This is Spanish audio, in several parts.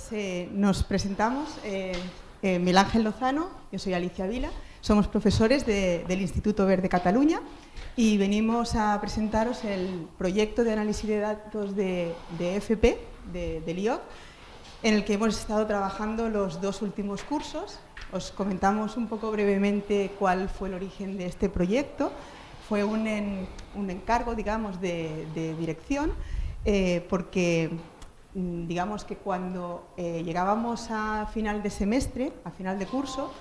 pues nos presentamos. Miguel Ángel Lozano, yo soy Alicia Vila, somos profesores del Instituto Verde Cataluña y venimos a presentaros el proyecto de análisis de datos de FP, del IOC, en el que hemos estado trabajando los 2 últimos cursos. Os comentamos un poco brevemente cuál fue el origen de este proyecto. Fue un encargo, digamos, de dirección, porque digamos que cuando llegábamos a final de semestre, a final de curso,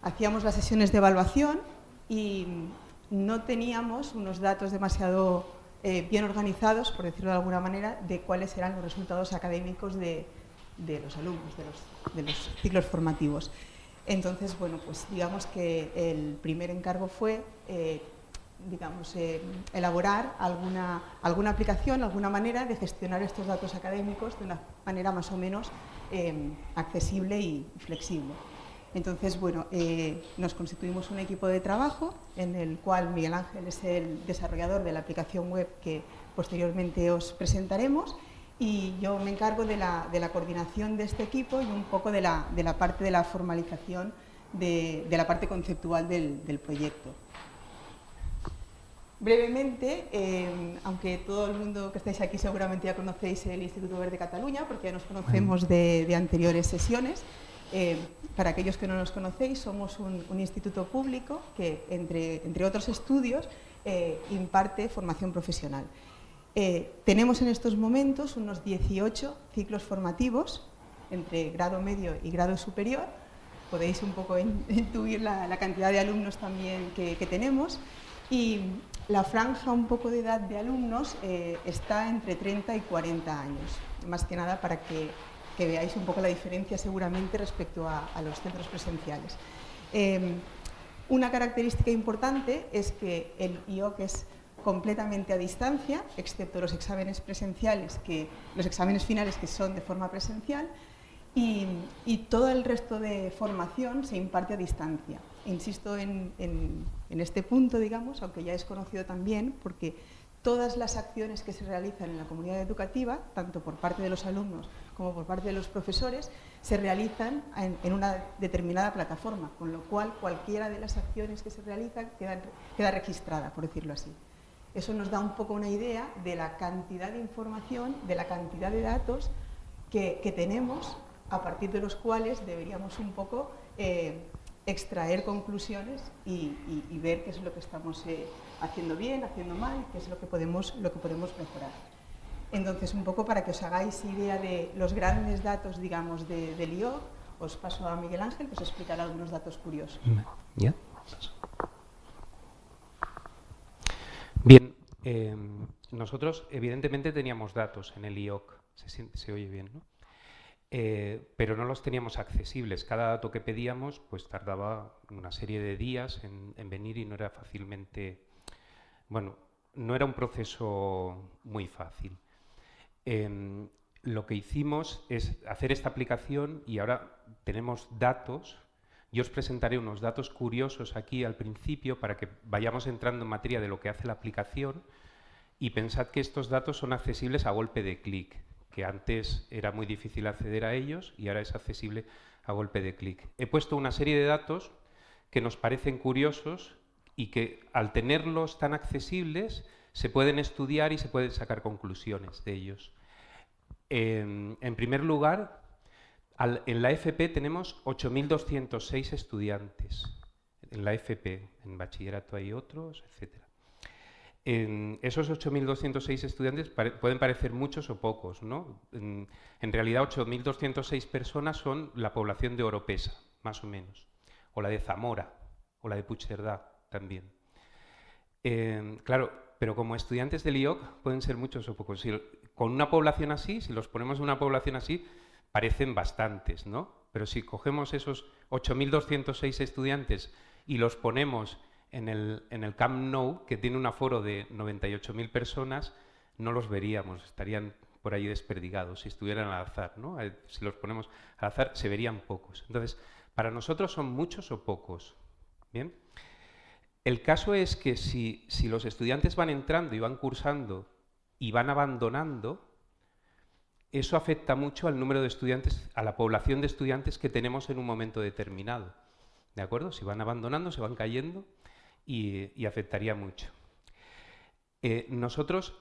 hacíamos las sesiones de evaluación y no teníamos unos datos demasiado bien organizados, por decirlo de alguna manera, de cuáles eran los resultados académicos de los alumnos, de los ciclos formativos. Entonces, bueno, pues digamos que el primer encargo fue elaborar alguna aplicación, alguna manera de gestionar estos datos académicos de una manera más o menos accesible y flexible. Entonces, bueno, nos constituimos un equipo de trabajo en el cual Miguel Ángel es el desarrollador de la aplicación web que posteriormente os presentaremos, y yo me encargo de la coordinación de este equipo y un poco de la parte de la formalización de la parte conceptual del proyecto. Brevemente, aunque todo el mundo que estáis aquí seguramente ya conocéis el Instituto Verde Cataluña, porque ya nos conocemos de anteriores sesiones, para aquellos que no nos conocéis, somos un instituto público que, entre otros estudios, imparte formación profesional. Tenemos en estos momentos unos 18 ciclos formativos entre grado medio y grado superior. Podéis un poco intuir la cantidad de alumnos también que tenemos. Y la franja un poco de edad de alumnos está entre 30 y 40 años, más que nada para que veáis un poco la diferencia seguramente respecto a los centros presenciales. Una característica importante es que el IOC es completamente a distancia, excepto los exámenes presenciales, los exámenes finales que son de forma presencial, y todo el resto de formación se imparte a distancia. Insisto en este punto, digamos, aunque ya es conocido también, porque todas las acciones que se realizan en la comunidad educativa, tanto por parte de los alumnos como por parte de los profesores, se realizan en una determinada plataforma, con lo cual cualquiera de las acciones que se realizan queda registrada, por decirlo así. Eso nos da un poco una idea de la cantidad de información, de la cantidad de datos que tenemos, a partir de los cuales deberíamos un poco extraer conclusiones y ver qué es lo que estamos haciendo bien, haciendo mal, qué es lo que podemos mejorar. Entonces, un poco para que os hagáis idea de los grandes datos, digamos, del IOC, os paso a Miguel Ángel, que os explicará algunos datos curiosos. ¿Ya? Bien, nosotros evidentemente teníamos datos en el IOC, se oye bien, ¿no? Pero no los teníamos accesibles. Cada dato que pedíamos pues tardaba una serie de días en venir y no era fácilmente, bueno, no era un proceso muy fácil. Lo que hicimos es hacer esta aplicación y ahora tenemos datos. Yo os presentaré unos datos curiosos aquí al principio para que vayamos entrando en materia de lo que hace la aplicación, y pensad que estos datos son accesibles a golpe de clic, que antes era muy difícil acceder a ellos y ahora es accesible a golpe de clic. He puesto una serie de datos que nos parecen curiosos y que al tenerlos tan accesibles se pueden estudiar y se pueden sacar conclusiones de ellos. En primer lugar, en la FP tenemos 8.206 estudiantes. En la FP, en bachillerato hay otros, etc. Esos 8.206 estudiantes pueden parecer muchos o pocos, ¿no? En realidad 8.206 personas son la población de Oropesa, más o menos, o la de Zamora, o la de Puigcerdá también. Claro, pero como estudiantes del IOC pueden ser muchos o pocos. Con una población así, si los ponemos en una población así, parecen bastantes, ¿no? Pero si cogemos esos 8.206 estudiantes y los ponemos en el Camp Nou, que tiene un aforo de 98.000 personas, no los veríamos, estarían por ahí desperdigados si estuvieran al azar, ¿no? Si los ponemos al azar se verían pocos. Entonces, para nosotros son muchos o pocos. ¿Bien? El caso es que si los estudiantes van entrando y van cursando y van abandonando, eso afecta mucho al número de estudiantes, a la población de estudiantes que tenemos en un momento determinado. ¿De acuerdo? Si van abandonando, se van cayendo y afectaría mucho. Nosotros,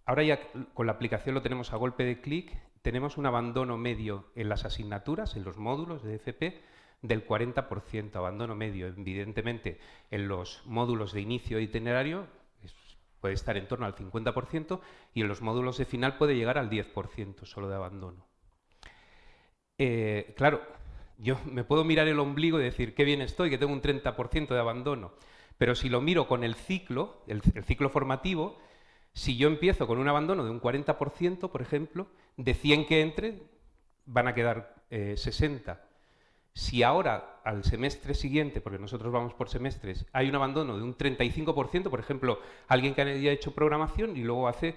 ahora ya con la aplicación lo tenemos a golpe de clic, tenemos un abandono medio en las asignaturas, en los módulos de FP, del 40%, abandono medio. Evidentemente, en los módulos de inicio de itinerario puede estar en torno al 50% y en los módulos de final puede llegar al 10% solo de abandono. Claro, yo me puedo mirar el ombligo y decir qué bien estoy, que tengo un 30% de abandono, pero si lo miro con el ciclo formativo, si yo empiezo con un abandono de un 40%, por ejemplo, de 100 que entre, van a quedar 60. Si ahora, al semestre siguiente, porque nosotros vamos por semestres, hay un abandono de un 35%, por ejemplo, alguien que haya hecho programación y luego hace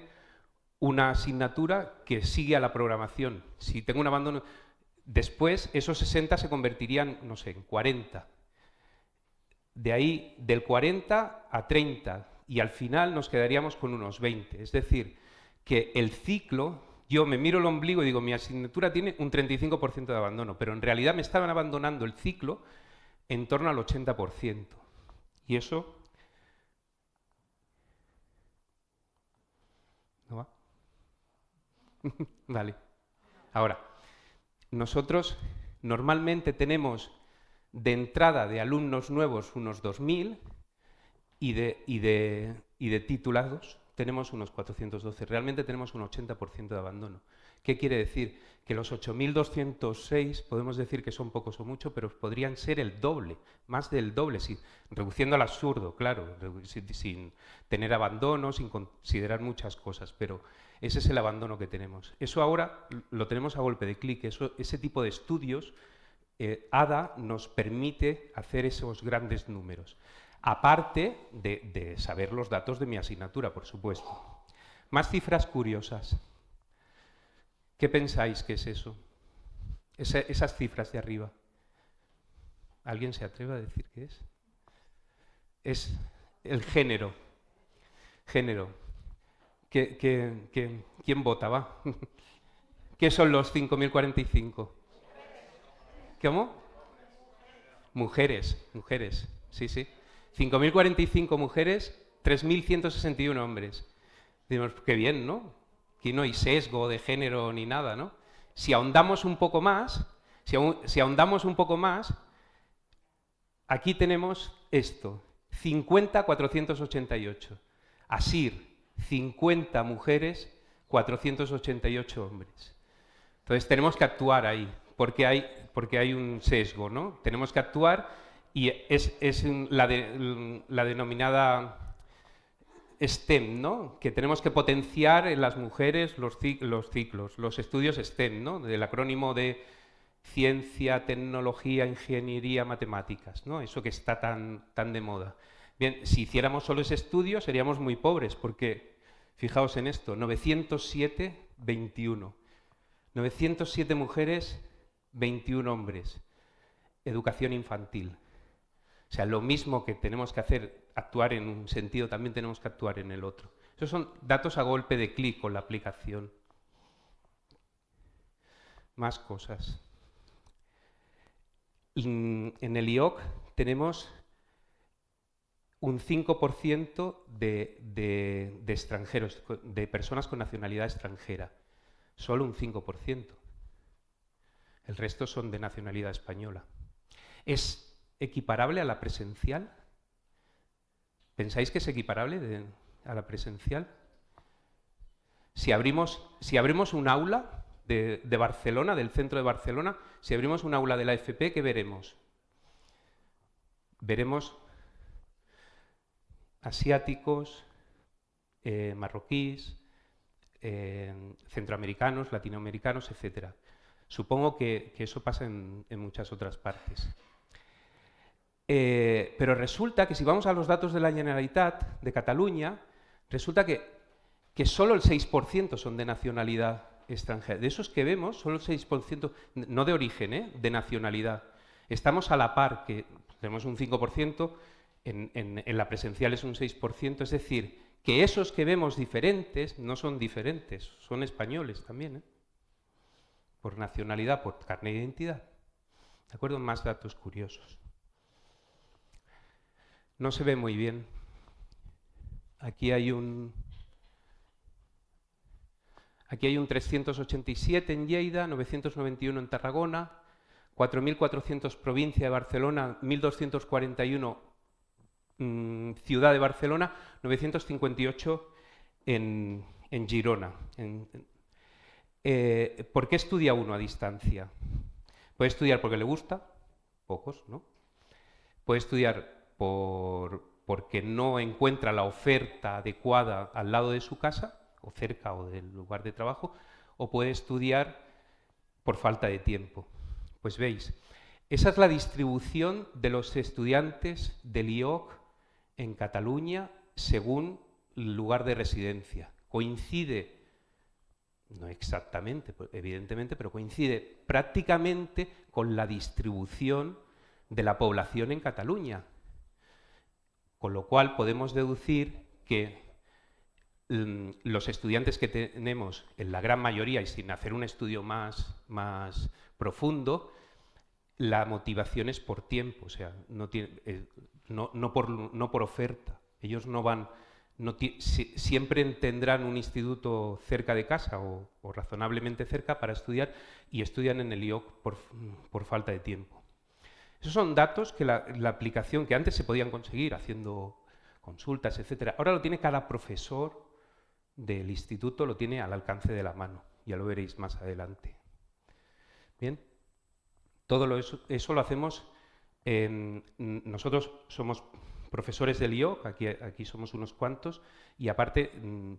una asignatura que sigue a la programación. Si tengo un abandono, después esos 60 se convertirían, no sé, en 40. De ahí, del 40 a 30, y al final nos quedaríamos con unos 20. Es decir, que el ciclo... Yo me miro el ombligo y digo, mi asignatura tiene un 35% de abandono, pero en realidad me estaban abandonando el ciclo en torno al 80%. Y eso... ¿No va? Vale. Ahora, nosotros normalmente tenemos de entrada de alumnos nuevos unos 2.000 y de titulados tenemos unos 412. Realmente tenemos un 80% de abandono. ¿Qué quiere decir? Que los 8.206 podemos decir que son pocos o mucho, pero podrían ser el doble, más del doble, reduciendo al absurdo, claro, sin tener abandono, sin considerar muchas cosas, pero ese es el abandono que tenemos. Eso ahora lo tenemos a golpe de clic. Ese tipo de estudios, ADA nos permite hacer esos grandes números. Aparte de saber los datos de mi asignatura, por supuesto. Más cifras curiosas. ¿Qué pensáis que es eso? Esas cifras de arriba. ¿Alguien se atreve a decir qué es? Es el género. Género. ¿Quién vota, va? ¿Qué son los 5.045? ¿Cómo? Mujeres, sí, sí. 5.045 mujeres, 3.161 hombres. Decimos, qué bien, ¿no? Aquí no hay sesgo de género ni nada, ¿no? Si ahondamos un poco más, aquí tenemos esto, 50.488. Asir, 50 mujeres, 488 hombres. Entonces tenemos que actuar ahí, porque hay un sesgo, ¿no? Tenemos que actuar. Y es la denominada STEM, ¿no? Que tenemos que potenciar en las mujeres los ciclos, los estudios STEM, ¿no? Del acrónimo de ciencia, tecnología, ingeniería, matemáticas, ¿no? Eso que está tan de moda. Bien, si hiciéramos solo ese estudio seríamos muy pobres, porque, fijaos en esto, 907, 21. 907 mujeres, 21 hombres. Educación infantil. O sea, lo mismo que tenemos que hacer, actuar en un sentido, también tenemos que actuar en el otro. Esos son datos a golpe de clic con la aplicación. Más cosas. En el IOC tenemos un 5% de extranjeros, de personas con nacionalidad extranjera. Solo un 5%. El resto son de nacionalidad española. ¿Es equiparable a la presencial? ¿Pensáis que es equiparable a la presencial? Si abrimos un aula de Barcelona, del centro de Barcelona, si abrimos un aula de la FP, ¿qué veremos? Veremos asiáticos, marroquíes, centroamericanos, latinoamericanos, etc. Supongo que eso pasa en muchas otras partes. Pero resulta que si vamos a los datos de la Generalitat de Cataluña, resulta que solo el 6% son de nacionalidad extranjera. De esos que vemos, solo el 6%, no de origen, de nacionalidad. Estamos a la par, que tenemos un 5%, en la presencial es un 6%, es decir, que esos que vemos diferentes no son diferentes, son españoles también, por nacionalidad, por carnet de identidad. ¿De acuerdo? Más datos curiosos. No se ve muy bien. Aquí hay un 387 en Lleida, 991 en Tarragona, 4.400 provincia de Barcelona, 1.241 ciudad de Barcelona, 958 en Girona. ¿Por qué estudia uno a distancia? Puede estudiar porque le gusta, pocos, ¿no? Puede estudiar porque no encuentra la oferta adecuada al lado de su casa, o cerca o del lugar de trabajo, o puede estudiar por falta de tiempo. Pues veis, esa es la distribución de los estudiantes del IOC en Cataluña según el lugar de residencia. Coincide, no exactamente, evidentemente, pero coincide prácticamente con la distribución de la población en Cataluña. Con lo cual podemos deducir que los estudiantes que tenemos, en la gran mayoría, y sin hacer un estudio más profundo, la motivación es por tiempo, o sea, no por oferta. Ellos no van, siempre tendrán un instituto cerca de casa o razonablemente cerca para estudiar, y estudian en el IOC por falta de tiempo. Esos son datos que la aplicación, que antes se podían conseguir haciendo consultas, etcétera, ahora lo tiene cada profesor del instituto, lo tiene al alcance de la mano. Ya lo veréis más adelante. Bien, todo eso lo hacemos. Nosotros somos profesores del IOC, aquí somos unos cuantos, y aparte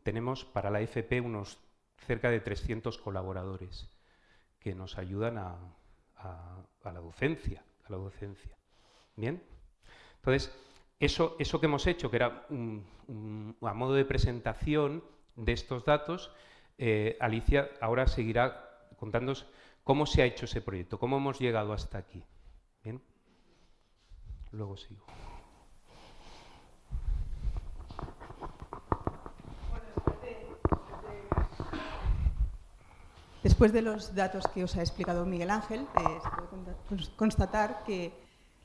tenemos para la FP unos cerca de 300 colaboradores que nos ayudan a la docencia. Bien, entonces eso que hemos hecho, que era a modo de presentación de estos datos, Alicia ahora seguirá contándonos cómo se ha hecho ese proyecto, cómo hemos llegado hasta aquí. Bien, luego sigo. Después de los datos que os ha explicado Miguel Ángel, se puede constatar que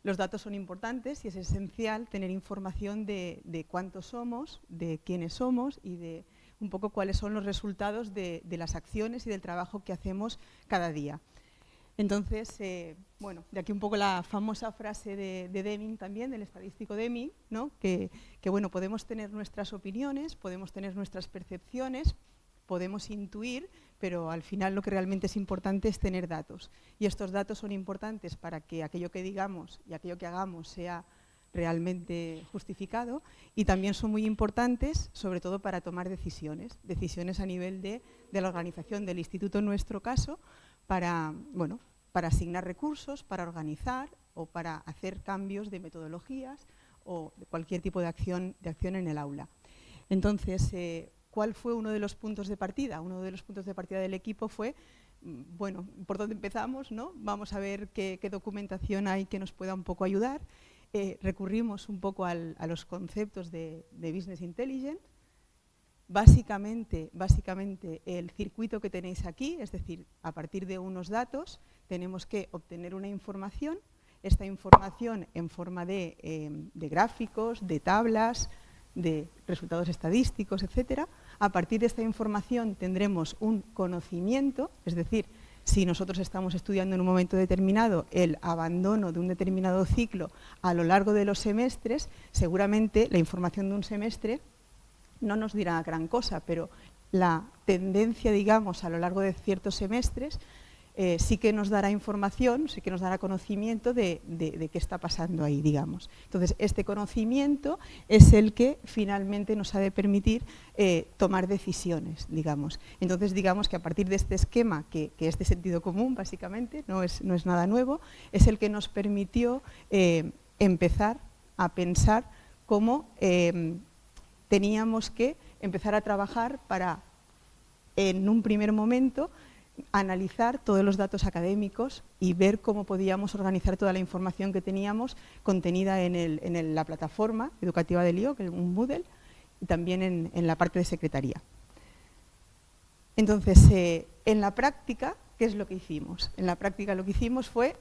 los datos son importantes y es esencial tener información de cuántos somos, de quiénes somos y de un poco cuáles son los resultados de las acciones y del trabajo que hacemos cada día. Entonces, bueno, de aquí un poco la famosa frase de Deming también, del estadístico Deming, ¿no? que bueno, podemos tener nuestras opiniones, podemos tener nuestras percepciones, podemos intuir, pero al final lo que realmente es importante es tener datos. Y estos datos son importantes para que aquello que digamos y aquello que hagamos sea realmente justificado, y también son muy importantes, sobre todo para tomar decisiones a nivel de la organización del instituto, en nuestro caso, para asignar recursos, para organizar o para hacer cambios de metodologías o de cualquier tipo de acción en el aula. Entonces, ¿cuál fue uno de los puntos de partida? Uno de los puntos de partida del equipo fue, bueno, ¿por dónde empezamos, no? Vamos a ver qué documentación hay que nos pueda un poco ayudar. Recurrimos un poco a los conceptos de Business Intelligence. Básicamente, el circuito que tenéis aquí, es decir, a partir de unos datos, tenemos que obtener una información. Esta información en forma de gráficos, de tablas, de resultados estadísticos, etcétera. A partir de esta información tendremos un conocimiento, es decir, si nosotros estamos estudiando en un momento determinado el abandono de un determinado ciclo a lo largo de los semestres, seguramente la información de un semestre no nos dirá gran cosa, pero la tendencia, digamos, a lo largo de ciertos semestres sí que nos dará información, sí que nos dará conocimiento de qué está pasando ahí, digamos. Entonces, este conocimiento es el que finalmente nos ha de permitir tomar decisiones, digamos. Entonces, digamos que a partir de este esquema, que es de sentido común, básicamente, no es nada nuevo, es el que nos permitió empezar a pensar cómo teníamos que empezar a trabajar para, en un primer momento, analizar todos los datos académicos y ver cómo podíamos organizar toda la información que teníamos contenida en la plataforma educativa del IOC, un Moodle, y también en la parte de secretaría. Entonces, en la práctica, ¿qué es lo que hicimos? En la práctica lo que hicimos fue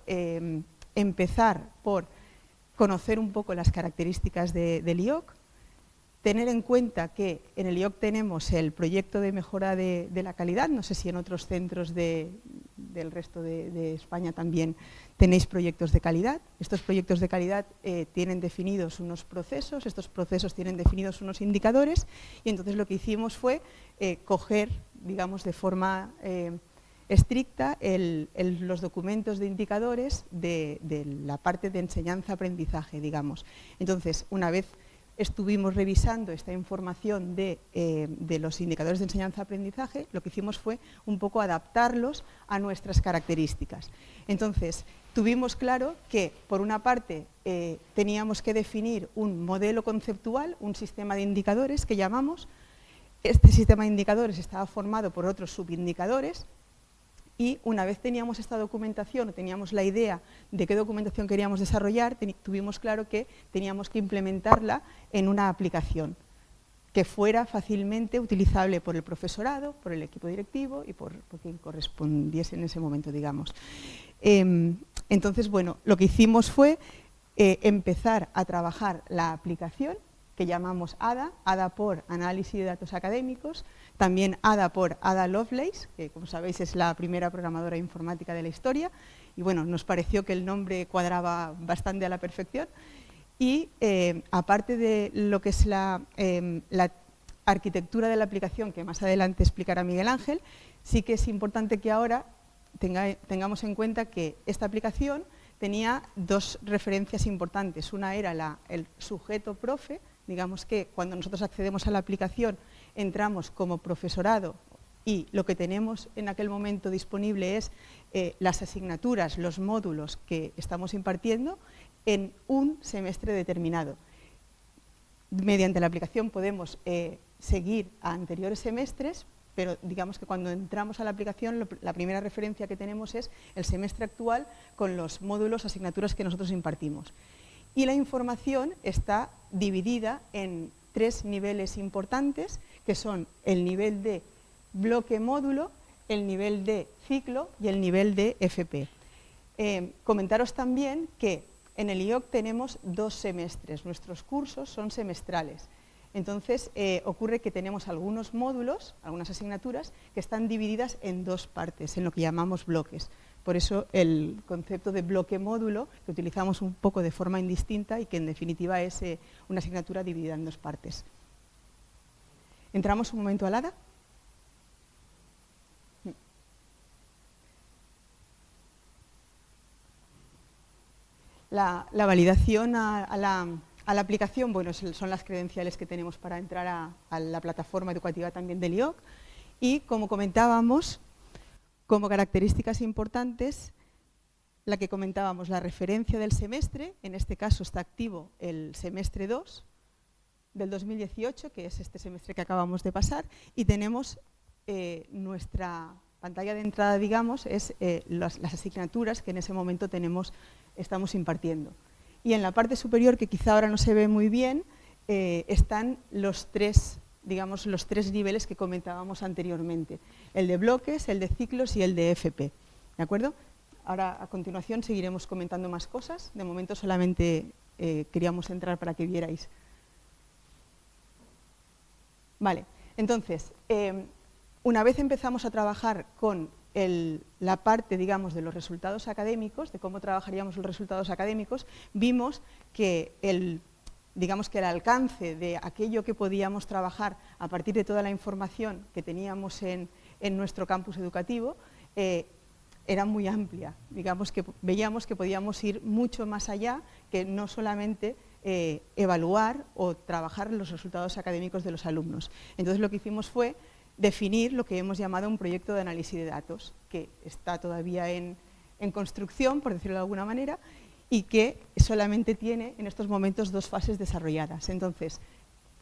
empezar por conocer un poco las características del IOC, tener en cuenta que en el IOC tenemos el proyecto de mejora de la calidad, no sé si en otros centros del resto de España también tenéis proyectos de calidad. Estos proyectos de calidad tienen definidos unos procesos, estos procesos tienen definidos unos indicadores y entonces lo que hicimos fue coger, digamos, de forma estricta los documentos de indicadores de la parte de enseñanza-aprendizaje, digamos. Entonces, una vez estuvimos revisando esta información de los indicadores de enseñanza-aprendizaje, lo que hicimos fue un poco adaptarlos a nuestras características. Entonces, tuvimos claro que, por una parte, teníamos que definir un modelo conceptual, un sistema de indicadores que llamamos. Este sistema de indicadores estaba formado por otros subindicadores. Y una vez teníamos esta documentación, o teníamos la idea de qué documentación queríamos desarrollar, tuvimos claro que teníamos que implementarla en una aplicación que fuera fácilmente utilizable por el profesorado, por el equipo directivo y por quien correspondiese en ese momento, digamos. Entonces, bueno, lo que hicimos fue empezar a trabajar la aplicación que llamamos ADA, ADA por Análisis de Datos Académicos, también ADA por Ada Lovelace, que como sabéis es la primera programadora informática de la historia, y bueno, nos pareció que el nombre cuadraba bastante a la perfección. Y aparte de lo que es la arquitectura de la aplicación, que más adelante explicará Miguel Ángel, sí que es importante que ahora tengamos en cuenta que esta aplicación tenía dos referencias importantes. Una era el sujeto profe, digamos que cuando nosotros accedemos a la aplicación entramos como profesorado y lo que tenemos en aquel momento disponible es las asignaturas, los módulos que estamos impartiendo en un semestre determinado. Mediante la aplicación podemos seguir a anteriores semestres, pero digamos que cuando entramos a la aplicación la primera referencia que tenemos es el semestre actual con los módulos, asignaturas que nosotros impartimos. Y la información está dividida en tres niveles importantes, que son el nivel de bloque módulo, el nivel de ciclo y el nivel de FP. Comentaros también que en el IOC tenemos 2 semestres, nuestros cursos son semestrales. Entonces, ocurre que tenemos algunos módulos, algunas asignaturas, que están divididas en 2 partes, en lo que llamamos bloques. Por eso el concepto de bloque módulo, que utilizamos un poco de forma indistinta y que en definitiva es una asignatura dividida en 2 partes. ¿Entramos un momento al ADA? La validación a la aplicación, bueno, son las credenciales que tenemos para entrar a la plataforma educativa también del IOC y, como comentábamos, como características importantes, la que comentábamos, la referencia del semestre, en este caso está activo el semestre 2 del 2018, que es este semestre que acabamos de pasar, y tenemos nuestra pantalla de entrada, digamos, es las asignaturas que en ese momento estamos impartiendo. Y en la parte superior, que quizá ahora no se ve muy bien, están los tres niveles que comentábamos anteriormente, el de bloques, el de ciclos y el de FP. ¿De acuerdo? Ahora, a continuación, seguiremos comentando más cosas. De momento solamente queríamos entrar para que vierais. Vale, entonces, una vez empezamos a trabajar con la parte, digamos, de los resultados académicos, de cómo trabajaríamos los resultados académicos, vimos que el alcance de aquello que podíamos trabajar a partir de toda la información que teníamos en nuestro campus educativo era muy amplia. Digamos que veíamos que podíamos ir mucho más allá que no solamente evaluar o trabajar los resultados académicos de los alumnos. Entonces lo que hicimos fue definir lo que hemos llamado un proyecto de análisis de datos, que está todavía en construcción, por decirlo de alguna manera, y que solamente tiene en estos momentos 2 fases desarrolladas. Entonces,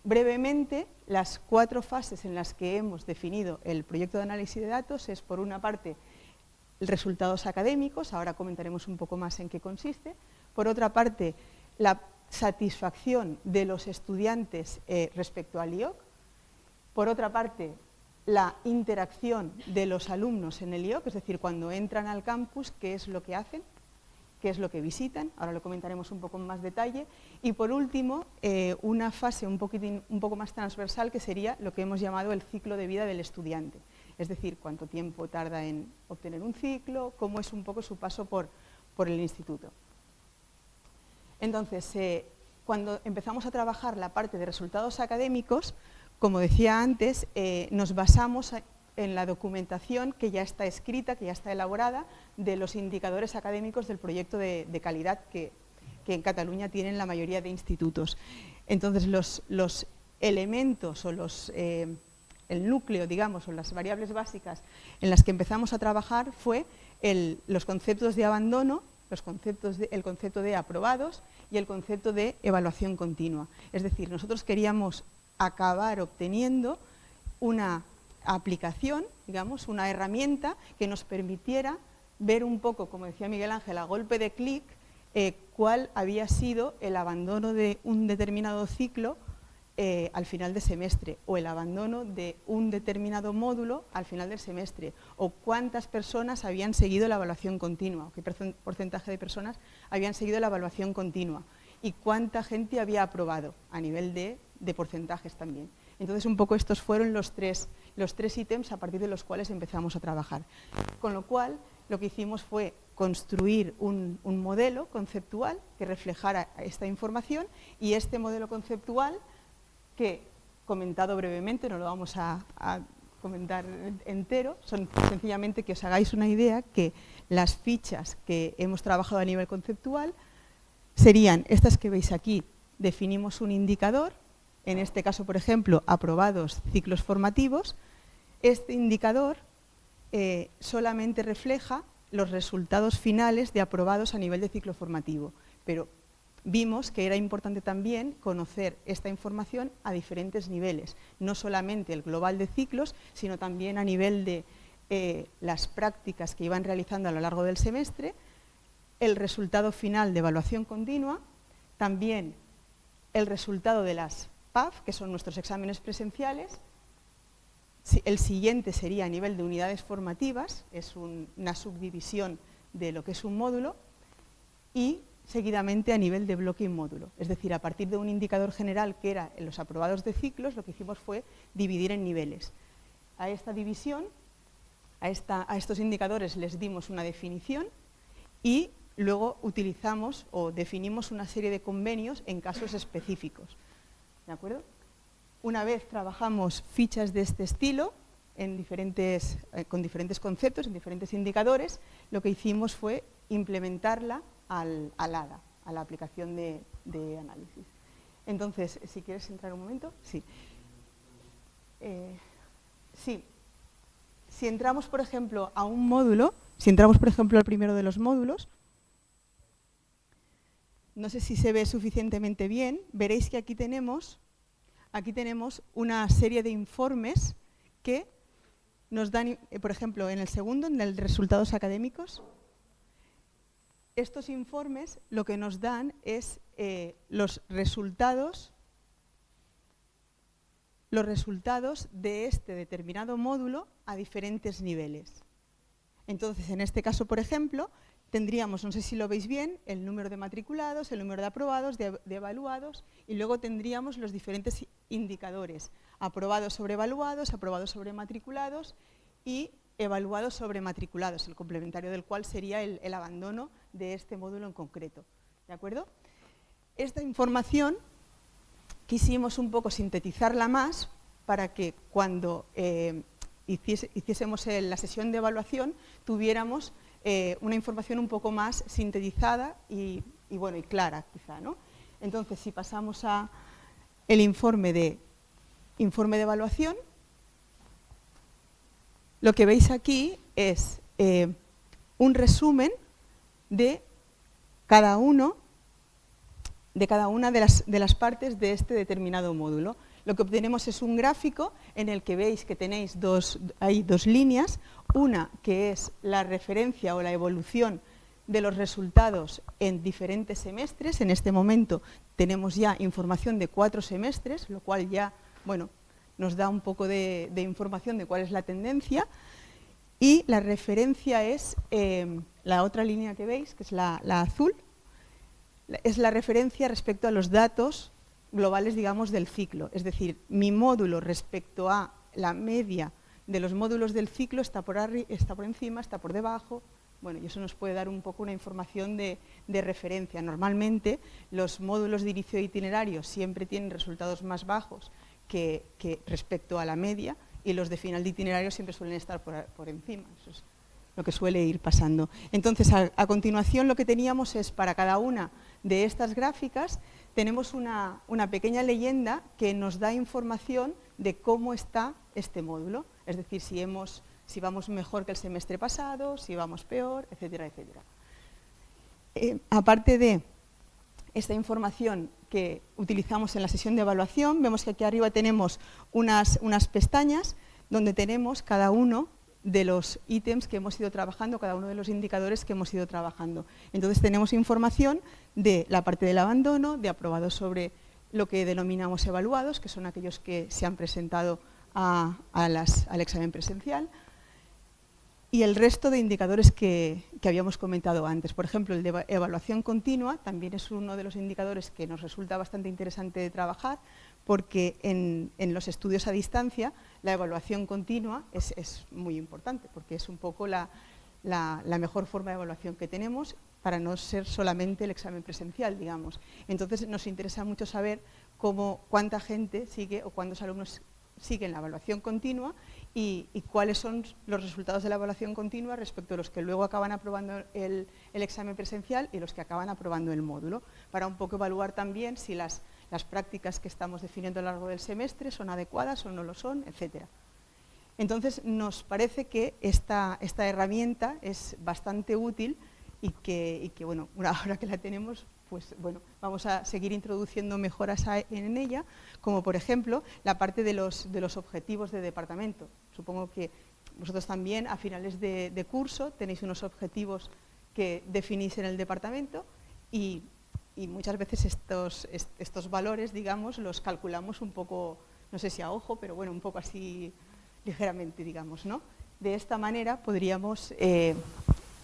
brevemente, las 4 fases en las que hemos definido el proyecto de análisis de datos es, por una parte, resultados académicos, ahora comentaremos un poco más en qué consiste. Por otra parte, la satisfacción de los estudiantes respecto al IOC. Por otra parte, la interacción de los alumnos en el IOC, es decir, cuando entran al campus, qué es lo que hacen, qué es lo que visitan, ahora lo comentaremos un poco en más detalle, y por último, una fase un poco más transversal, que sería lo que hemos llamado el ciclo de vida del estudiante, es decir, cuánto tiempo tarda en obtener un ciclo, cómo es un poco su paso por el instituto. Entonces, cuando empezamos a trabajar la parte de resultados académicos, como decía antes, nos basamos en la documentación que ya está escrita, que ya está elaborada, de los indicadores académicos del proyecto de calidad que en Cataluña tienen la mayoría de institutos. Entonces, los elementos o el núcleo, digamos, o las variables básicas en las que empezamos a trabajar fue los conceptos de abandono, el concepto de aprobados y el concepto de evaluación continua. Es decir, nosotros queríamos acabar obteniendo una aplicación, digamos, una herramienta que nos permitiera ver un poco, como decía Miguel Ángel, a golpe de clic, cuál había sido el abandono de un determinado ciclo al final de semestre, o el abandono de un determinado módulo al final del semestre, o cuántas personas habían seguido la evaluación continua, o qué porcentaje de personas habían seguido la evaluación continua, y cuánta gente había aprobado a nivel de porcentajes también. Entonces, un poco estos fueron los tres ítems a partir de los cuales empezamos a trabajar. Con lo cual, lo que hicimos fue construir un modelo conceptual que reflejara esta información, y este modelo conceptual, que, comentado brevemente, no lo vamos a comentar entero, son sencillamente que os hagáis una idea que las fichas que hemos trabajado a nivel conceptual serían estas que veis aquí. Definimos un indicador, en este caso, por ejemplo, aprobados ciclos formativos. Este indicador solamente refleja los resultados finales de aprobados a nivel de ciclo formativo, pero vimos que era importante también conocer esta información a diferentes niveles, no solamente el global de ciclos, sino también a nivel de las prácticas que iban realizando a lo largo del semestre, el resultado final de evaluación continua, también el resultado de las PAF, que son nuestros exámenes presenciales. El siguiente sería a nivel de unidades formativas, es una subdivisión de lo que es un módulo, y seguidamente a nivel de bloque y módulo. Es decir, a partir de un indicador general que era en los aprobados de ciclos, lo que hicimos fue dividir en niveles. A esta división, a estos indicadores les dimos una definición, y luego utilizamos o definimos una serie de convenios en casos específicos. ¿De acuerdo? Una vez trabajamos fichas de este estilo, con diferentes conceptos, en diferentes indicadores, lo que hicimos fue implementarla al ADA, a la aplicación de análisis. Entonces, si quieres entrar un momento, sí. Sí. Si entramos, por ejemplo, a un módulo, si entramos, por ejemplo, al primero de los módulos, no sé si se ve suficientemente bien, veréis que aquí tenemos una serie de informes que nos dan, por ejemplo, en el segundo, en el resultados académicos. Estos informes lo que nos dan es los resultados de este determinado módulo a diferentes niveles. Entonces, en este caso, por ejemplo, tendríamos, no sé si lo veis bien, el número de matriculados, el número de aprobados, de evaluados, y luego tendríamos los diferentes indicadores: aprobados sobre evaluados, aprobados sobre matriculados y evaluados sobre matriculados, el complementario del cual sería el abandono de este módulo en concreto. ¿De acuerdo? Esta información quisimos un poco sintetizarla más para que cuando hiciésemos la sesión de evaluación tuviéramos una información un poco más sintetizada y clara, quizá, ¿no? Entonces, si pasamos a el informe de evaluación, lo que veis aquí es un resumen de cada una de las partes de este determinado módulo. Lo que obtenemos es un gráfico en el que veis que tenéis hay dos líneas, una que es la referencia o la evolución de los resultados en diferentes semestres. En este momento tenemos ya información de 4 semestres, lo cual ya, bueno, nos da un poco de información de cuál es la tendencia, y la referencia es la otra línea que veis, que es la azul, es la referencia respecto a los datos globales, digamos, del ciclo. Es decir, mi módulo respecto a la media de los módulos del ciclo está por encima, está por debajo. Bueno, y eso nos puede dar un poco una información de referencia. Normalmente los módulos de inicio de itinerario siempre tienen resultados más bajos que respecto a la media, y los de final de itinerario siempre suelen estar por encima. Eso es lo que suele ir pasando. Entonces, a continuación lo que teníamos es, para cada una de estas gráficas, tenemos una pequeña leyenda que nos da información de cómo está este módulo. Es decir, si vamos mejor que el semestre pasado, si vamos peor, etcétera, etcétera. Aparte de esta información que utilizamos en la sesión de evaluación, vemos que aquí arriba tenemos unas pestañas donde tenemos cada uno de los ítems que hemos ido trabajando, cada uno de los indicadores que hemos ido trabajando. Entonces tenemos información de la parte del abandono, de aprobados sobre lo que denominamos evaluados, que son aquellos que se han presentado al examen presencial, y el resto de indicadores que habíamos comentado antes. Por ejemplo, el de evaluación continua también es uno de los indicadores que nos resulta bastante interesante de trabajar, porque en los estudios a distancia la evaluación continua es muy importante, porque es un poco la mejor forma de evaluación que tenemos para no ser solamente el examen presencial, digamos. Entonces nos interesa mucho saber cuánta gente sigue o cuántos alumnos siguen la evaluación continua y cuáles son los resultados de la evaluación continua respecto a los que luego acaban aprobando el examen presencial y los que acaban aprobando el módulo, para un poco evaluar también si las prácticas que estamos definiendo a lo largo del semestre son adecuadas o no lo son, etcétera. Entonces, nos parece que esta herramienta es bastante útil y que bueno, ahora que la tenemos, pues bueno, vamos a seguir introduciendo mejoras en ella, como por ejemplo la parte de los objetivos de departamento. Supongo que vosotros también a finales de curso tenéis unos objetivos que definís en el departamento y muchas veces estos valores, digamos, los calculamos un poco, no sé si a ojo, pero bueno, un poco así ligeramente, digamos, ¿no? De esta manera podríamos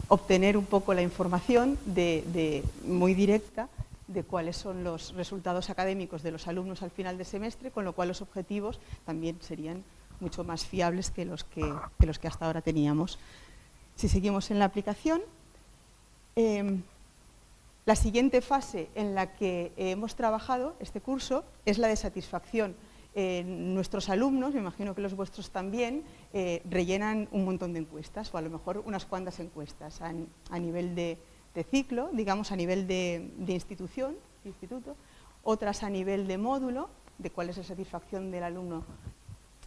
obtener un poco la información muy directa de cuáles son los resultados académicos de los alumnos al final de semestre, con lo cual los objetivos también serían mucho más fiables que los que hasta ahora teníamos. Si seguimos en la aplicación, la siguiente fase en la que hemos trabajado este curso es la de satisfacción. Nuestros alumnos, me imagino que los vuestros también, rellenan un montón de encuestas, o a lo mejor unas cuantas encuestas a nivel de ciclo, digamos a nivel de instituto, otras a nivel de módulo, de cuál es la satisfacción del alumno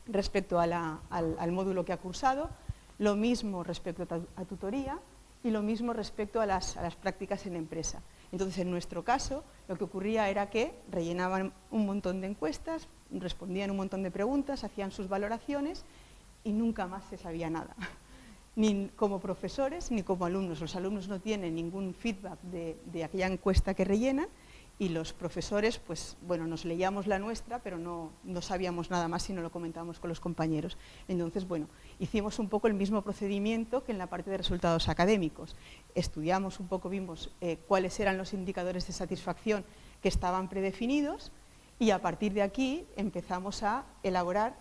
respecto al módulo que ha cursado, lo mismo respecto a tutoría y lo mismo respecto a las prácticas en empresa. Entonces, en nuestro caso, lo que ocurría era que rellenaban un montón de encuestas, respondían un montón de preguntas, hacían sus valoraciones y nunca más se sabía nada. Ni como profesores ni como alumnos. Los alumnos no tienen ningún feedback de aquella encuesta que rellenan y los profesores, pues bueno, nos leíamos la nuestra, pero no sabíamos nada más si no lo comentábamos con los compañeros. Entonces, bueno, hicimos un poco el mismo procedimiento que en la parte de resultados académicos. Estudiamos un poco, vimos cuáles eran los indicadores de satisfacción que estaban predefinidos y a partir de aquí empezamos a elaborar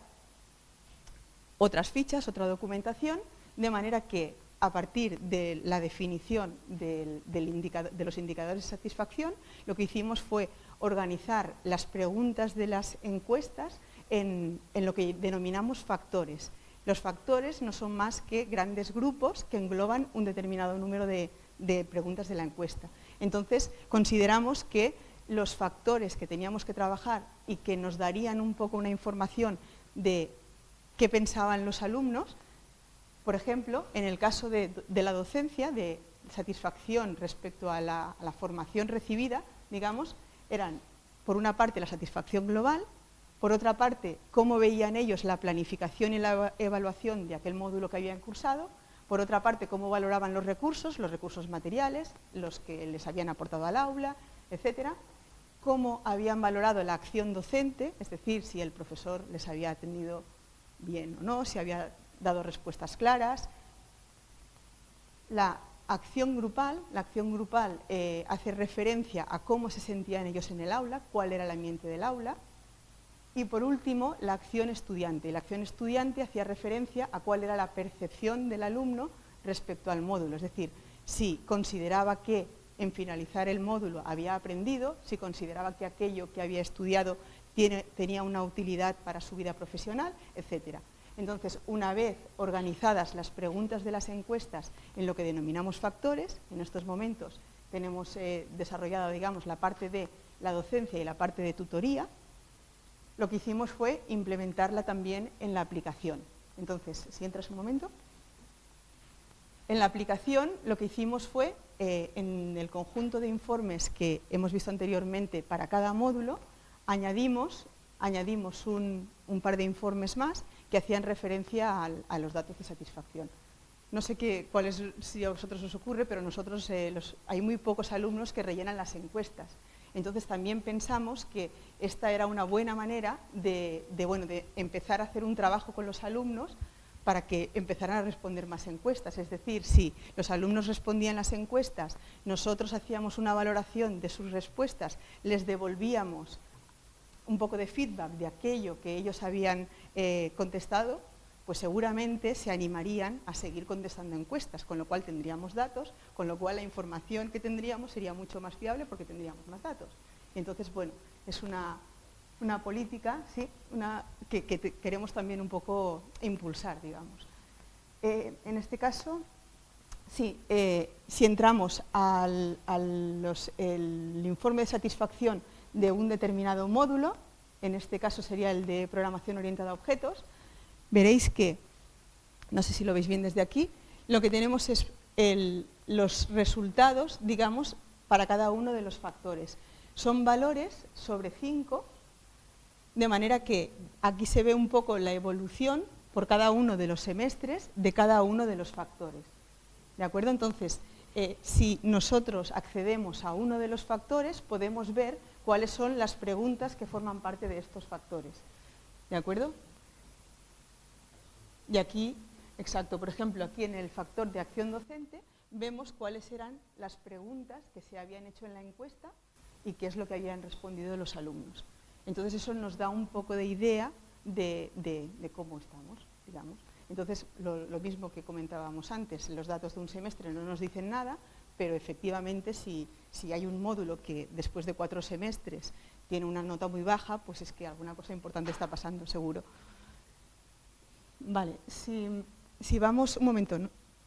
otras fichas, otra documentación, de manera que a partir de la definición de los indicadores de satisfacción, lo que hicimos fue organizar las preguntas de las encuestas en lo que denominamos factores. Los factores no son más que grandes grupos que engloban un determinado número de preguntas de la encuesta. Entonces, consideramos que los factores que teníamos que trabajar y que nos darían un poco una información de qué pensaban los alumnos, por ejemplo, en el caso de la docencia, de satisfacción respecto a la formación recibida, digamos, eran, por una parte, la satisfacción global, por otra parte, cómo veían ellos la planificación y la evaluación de aquel módulo que habían cursado, por otra parte, cómo valoraban los recursos materiales, los que les habían aportado al aula, etcétera. cómo habían valorado la acción docente, es decir, si el profesor les había atendido bien o no, si había dado respuestas claras. La acción grupal hace referencia a cómo se sentían ellos en el aula, cuál era el ambiente del aula. Y por último, la acción estudiante. La acción estudiante hacía referencia a cuál era la percepción del alumno respecto al módulo, es decir, si consideraba que en finalizar el módulo había aprendido, si consideraba que aquello que había estudiado tenía una utilidad para su vida profesional, etc. Entonces, una vez organizadas las preguntas de las encuestas en lo que denominamos factores, en estos momentos tenemos desarrollada, digamos, la parte de la docencia y la parte de tutoría, lo que hicimos fue implementarla también en la aplicación. Entonces, si entras un momento. En la aplicación lo que hicimos fue, en el conjunto de informes que hemos visto anteriormente para cada módulo, añadimos un par de informes más que hacían referencia a los datos de satisfacción. No sé si a vosotros os ocurre, pero nosotros hay muy pocos alumnos que rellenan las encuestas. Entonces también pensamos que esta era una buena manera de empezar a hacer un trabajo con los alumnos para que empezaran a responder más encuestas. Es decir, si los alumnos respondían las encuestas, nosotros hacíamos una valoración de sus respuestas, les devolvíamos un poco de feedback de aquello que ellos habían contestado, pues seguramente se animarían a seguir contestando encuestas, con lo cual tendríamos datos, con lo cual la información que tendríamos sería mucho más fiable porque tendríamos más datos. Y entonces, bueno, es una política, ¿sí? que queremos también un poco impulsar, digamos. En este caso, sí, si entramos al informe de satisfacción de un determinado módulo, en este caso sería el de programación orientada a objetos, veréis que, no sé si lo veis bien desde aquí, lo que tenemos es los resultados, digamos, para cada uno de los factores. Son valores sobre 5, de manera que aquí se ve un poco la evolución por cada uno de los semestres de cada uno de los factores. ¿De acuerdo? Entonces, si nosotros accedemos a uno de los factores, podemos ver cuáles son las preguntas que forman parte de estos factores. ¿De acuerdo? Y aquí, exacto, por ejemplo, aquí en el factor de acción docente, vemos cuáles eran las preguntas que se habían hecho en la encuesta y qué es lo que habían respondido los alumnos. Entonces eso nos da un poco de idea de cómo estamos, digamos. Entonces, lo mismo que comentábamos antes, los datos de un semestre no nos dicen nada, pero efectivamente si hay un módulo que después de 4 semestres tiene una nota muy baja, pues es que alguna cosa importante está pasando, seguro. Vale, si vamos, un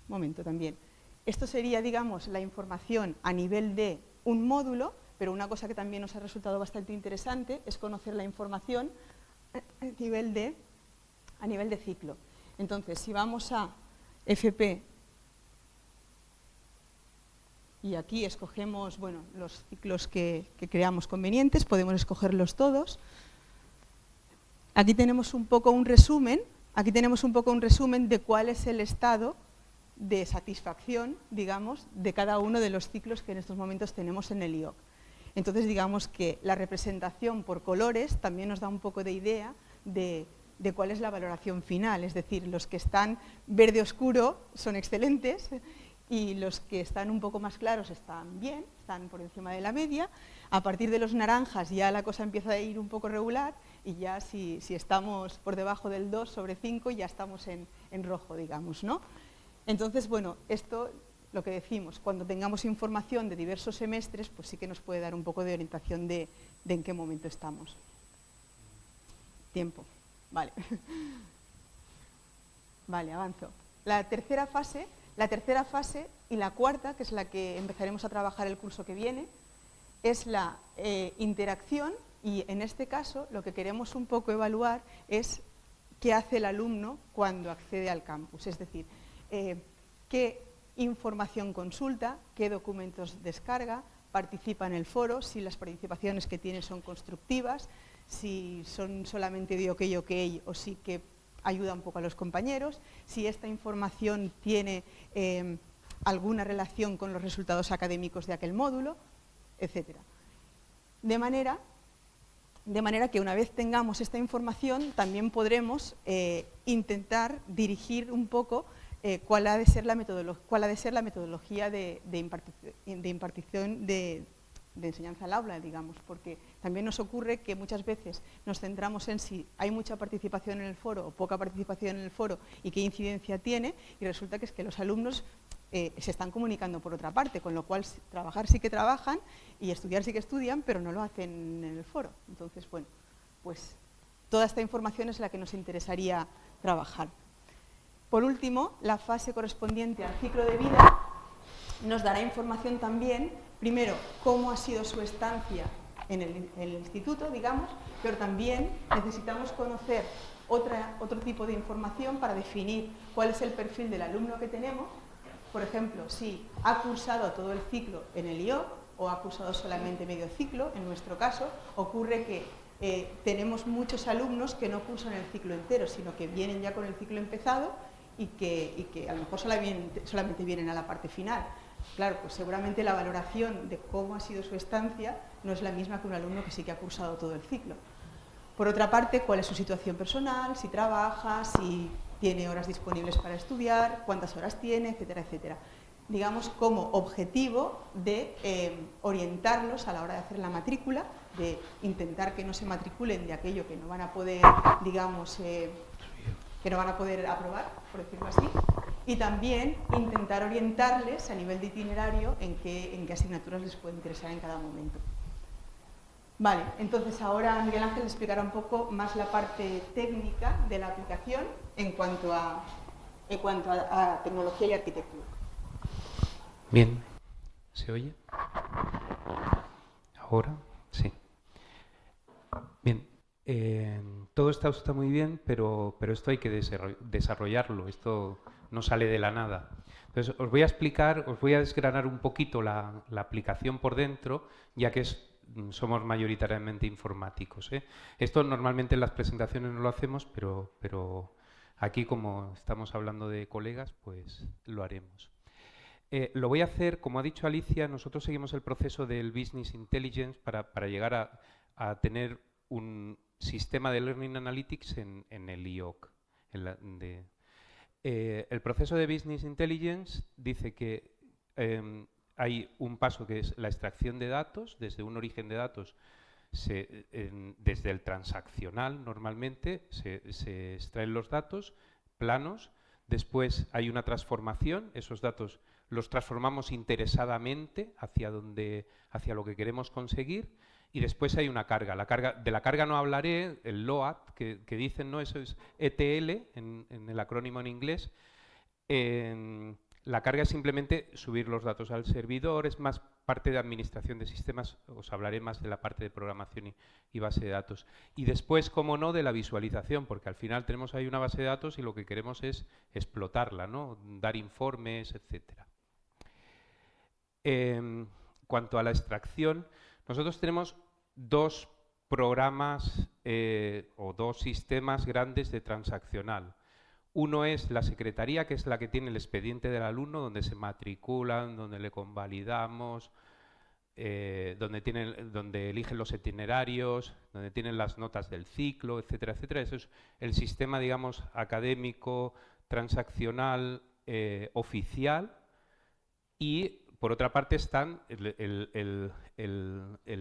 momento también. Esto sería, digamos, la información a nivel de un módulo, pero una cosa que también nos ha resultado bastante interesante es conocer la información a nivel de ciclo. Entonces, si vamos a FP y aquí escogemos los ciclos que creamos convenientes, podemos escogerlos todos. Aquí tenemos un poco un resumen de cuál es el estado de satisfacción, digamos, de cada uno de los ciclos que en estos momentos tenemos en el IOC. Entonces, digamos que la representación por colores también nos da un poco de idea de cuál es la valoración final. Es decir, los que están verde oscuro son excelentes y los que están un poco más claros están bien, están por encima de la media. A partir de los naranjas ya la cosa empieza a ir un poco regular y ya si estamos por debajo del 2 sobre 5 ya estamos en rojo, digamos, ¿no? Entonces, bueno, esto, lo que decimos, cuando tengamos información de diversos semestres, pues sí que nos puede dar un poco de orientación de en qué momento estamos. Tiempo. Vale. Vale, avanzo. La tercera fase y la cuarta, que es la que empezaremos a trabajar el curso que viene, es la interacción y en este caso lo que queremos un poco evaluar es qué hace el alumno cuando accede al campus, es decir, qué información consulta, qué documentos descarga, participa en el foro, si las participaciones que tiene son constructivas, si son solamente de ok o sí que ayuda un poco a los compañeros, si esta información tiene alguna relación con los resultados académicos de aquel módulo, etc. De manera que una vez tengamos esta información también podremos intentar dirigir un poco cuál ha de ser la metodología de impartición de enseñanza al aula, digamos, porque también nos ocurre que muchas veces nos centramos en si hay mucha participación en el foro o poca participación en el foro y qué incidencia tiene, y resulta que es que los alumnos se están comunicando por otra parte, con lo cual trabajar sí que trabajan y estudiar sí que estudian, pero no lo hacen en el foro. Entonces, bueno, pues toda esta información es la que nos interesaría trabajar. Por último, la fase correspondiente al ciclo de vida nos dará información también, primero, cómo ha sido su estancia en el instituto, digamos, pero también necesitamos conocer otro tipo de información para definir cuál es el perfil del alumno que tenemos. Por ejemplo, si ha cursado todo el ciclo en el IOC o ha cursado solamente medio ciclo, en nuestro caso, ocurre que tenemos muchos alumnos que no cursan el ciclo entero, sino que vienen ya con el ciclo empezado y que a lo mejor solamente vienen a la parte final. Claro, pues seguramente la valoración de cómo ha sido su estancia no es la misma que un alumno que sí que ha cursado todo el ciclo. Por otra parte, cuál es su situación personal, si trabaja, si tiene horas disponibles para estudiar, cuántas horas tiene, etcétera, etcétera. Digamos, como objetivo de orientarlos a la hora de hacer la matrícula, de intentar que no se matriculen de aquello que no van a poder, digamos, que no van a poder aprobar, por decirlo así, y también intentar orientarles a nivel de itinerario en qué asignaturas les puede interesar en cada momento. Vale, entonces ahora Miguel Ángel explicará un poco más la parte técnica de la aplicación en cuanto a tecnología y arquitectura. Bien, ¿se oye? ¿Ahora? Sí. Bien, todo esto está muy bien, pero esto hay que desarrollarlo, esto no sale de la nada. Entonces, os voy a explicar, os voy a desgranar un poquito la aplicación por dentro, ya que somos mayoritariamente informáticos, ¿eh? Esto normalmente en las presentaciones no lo hacemos, pero aquí, como estamos hablando de colegas, pues lo haremos. Lo voy a hacer, como ha dicho Alicia, nosotros seguimos el proceso del Business Intelligence para llegar a tener un sistema de Learning Analytics en el IOC. El proceso de Business Intelligence dice que hay un paso que es la extracción de datos, desde un origen de datos, desde el transaccional normalmente se extraen los datos planos, después hay una transformación, esos datos los transformamos interesadamente hacia lo que queremos conseguir, y después hay una carga. De la carga no hablaré, el LOAD, que dicen, ¿no? Eso es ETL, en el acrónimo en inglés. La carga es simplemente subir los datos al servidor, es más parte de administración de sistemas, os hablaré más de la parte de programación y base de datos. Y después, como no, de la visualización, porque al final tenemos ahí una base de datos y lo que queremos es explotarla, ¿no? Dar informes, etcétera. Cuanto a la extracción, nosotros tenemos dos programas o dos sistemas grandes de transaccional. Uno es la secretaría, que es la que tiene el expediente del alumno, donde se matriculan, donde le convalidamos, donde eligen los itinerarios, donde tienen las notas del ciclo, etcétera, etcétera. Eso es el sistema, digamos, académico, transaccional, oficial. Y, por otra parte, están el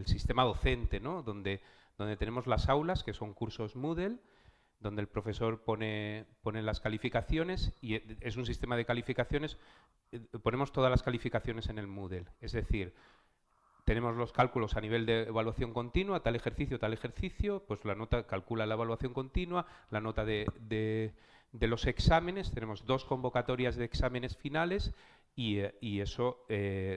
sistema docente, ¿no? donde tenemos las aulas, que son cursos Moodle, donde el profesor pone las calificaciones, y es un sistema de calificaciones, ponemos todas las calificaciones en el Moodle. Es decir, tenemos los cálculos a nivel de evaluación continua, tal ejercicio, pues la nota calcula la evaluación continua, la nota de los exámenes, tenemos 2 convocatorias de exámenes finales, y eso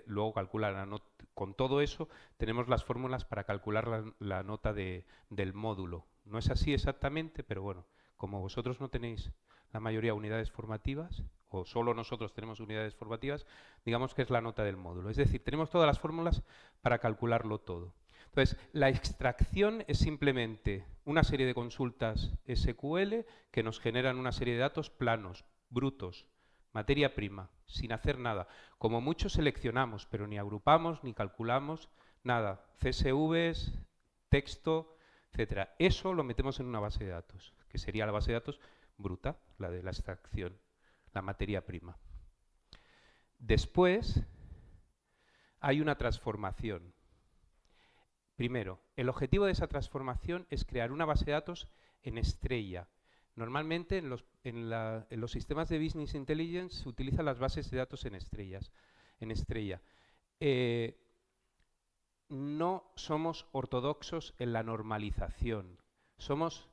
luego calcula la nota. Con todo eso tenemos las fórmulas para calcular la nota del módulo. No es así exactamente, pero bueno, como vosotros no tenéis la mayoría unidades formativas, o solo nosotros tenemos unidades formativas, digamos que es la nota del módulo. Es decir, tenemos todas las fórmulas para calcularlo todo. Entonces, la extracción es simplemente una serie de consultas SQL que nos generan una serie de datos planos, brutos, materia prima, sin hacer nada. Como mucho seleccionamos, pero ni agrupamos, ni calculamos, Nada, CSVs, texto, etcétera. Eso lo metemos en una base de datos, que sería la base de datos bruta, la de la extracción, la materia prima. Después hay una transformación. Primero, el objetivo de esa transformación es crear una base de datos en estrella. Normalmente en los sistemas de Business Intelligence se utilizan las bases de datos en estrella. No somos ortodoxos en la normalización. Somos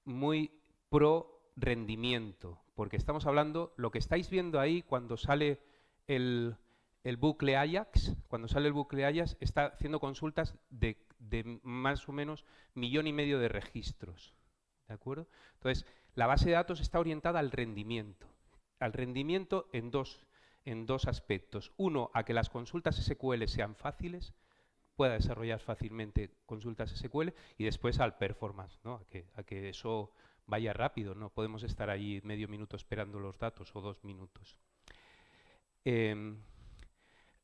muy pro rendimiento, porque estamos hablando, lo que estáis viendo ahí cuando sale el bucle Ajax, está haciendo consultas de más o menos 1,5 millones de registros, ¿de acuerdo? Entonces, la base de datos está orientada al rendimiento en dos aspectos. Uno, a que las consultas SQL sean fáciles, pueda desarrollar fácilmente consultas SQL, y después al performance, ¿no? a que eso vaya rápido, no podemos estar ahí medio minuto esperando los datos o 2 minutos.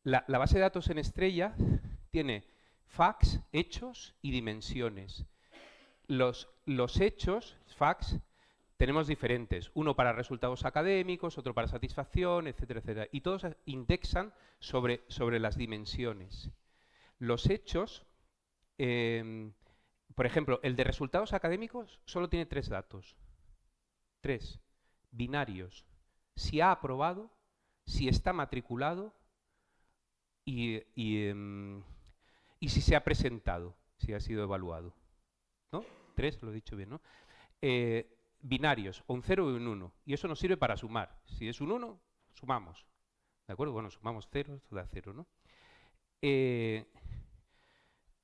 La base de datos en estrella tiene facts, hechos y dimensiones. Los hechos, facts, tenemos diferentes. Uno para resultados académicos, otro para satisfacción, etcétera, etcétera. Y todos indexan sobre las dimensiones. Los hechos, por ejemplo, el de resultados académicos solo tiene 3 datos. 3 binarios. Si ha aprobado, si está matriculado y si se ha presentado, si ha sido evaluado. ¿No? 3, lo he dicho bien, ¿no? Binarios, o un 0 y un 1. Y eso nos sirve para sumar. Si es un 1, sumamos. ¿De acuerdo? Bueno, sumamos 0, esto da 0, ¿no?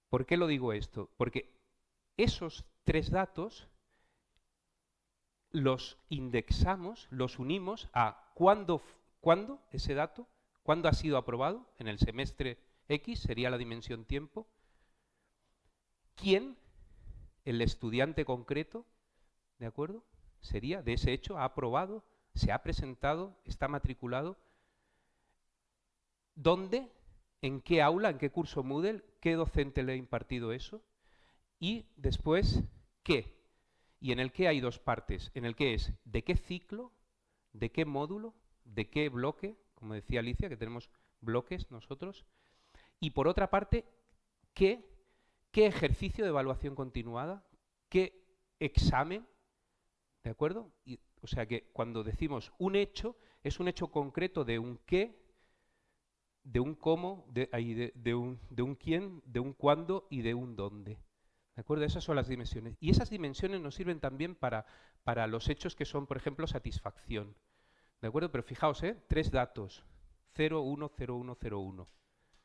¿Por qué lo digo esto? Porque esos 3 datos los indexamos, los unimos a cuándo ese dato, cuándo ha sido aprobado, en el semestre X, sería la dimensión tiempo, quién, el estudiante concreto, ¿de acuerdo? Sería de ese hecho, ha aprobado, se ha presentado, está matriculado, dónde, en qué aula, en qué curso Moodle, qué docente le ha impartido eso, y después, qué. Y en el qué hay 2 partes, en el qué es de qué ciclo, de qué módulo, de qué bloque, como decía Alicia, que tenemos bloques nosotros, y por otra parte, qué ejercicio de evaluación continuada, qué examen, ¿de acuerdo? O sea que cuando decimos un hecho, es un hecho concreto de un qué, de un cómo, de un quién, de un cuándo y de un dónde. ¿De acuerdo? Esas son las dimensiones. Y esas dimensiones nos sirven también para los hechos que son, por ejemplo, satisfacción. ¿De acuerdo? Pero fijaos, 3 datos. 0, 1, 0, 1, 0, 1.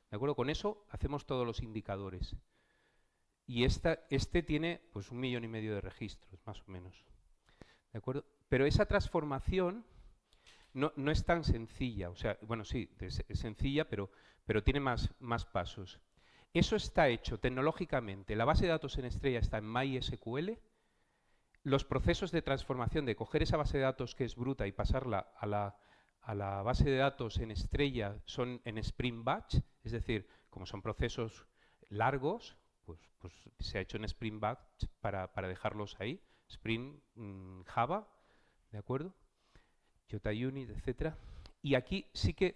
¿De acuerdo? Con eso hacemos todos los indicadores. Y este tiene pues 1,5 millones de registros, más o menos. ¿De acuerdo? Pero esa transformación no es tan sencilla. O sea, bueno, sí, es sencilla, pero tiene más pasos. Eso está hecho tecnológicamente. La base de datos en estrella está en MySQL. Los procesos de transformación, de coger esa base de datos que es bruta y pasarla a la base de datos en estrella, son en Spring Batch. Es decir, como son procesos largos, pues se ha hecho en Spring Batch para dejarlos ahí. Spring, Java, ¿de acuerdo? JUnit, etcétera. Y aquí sí que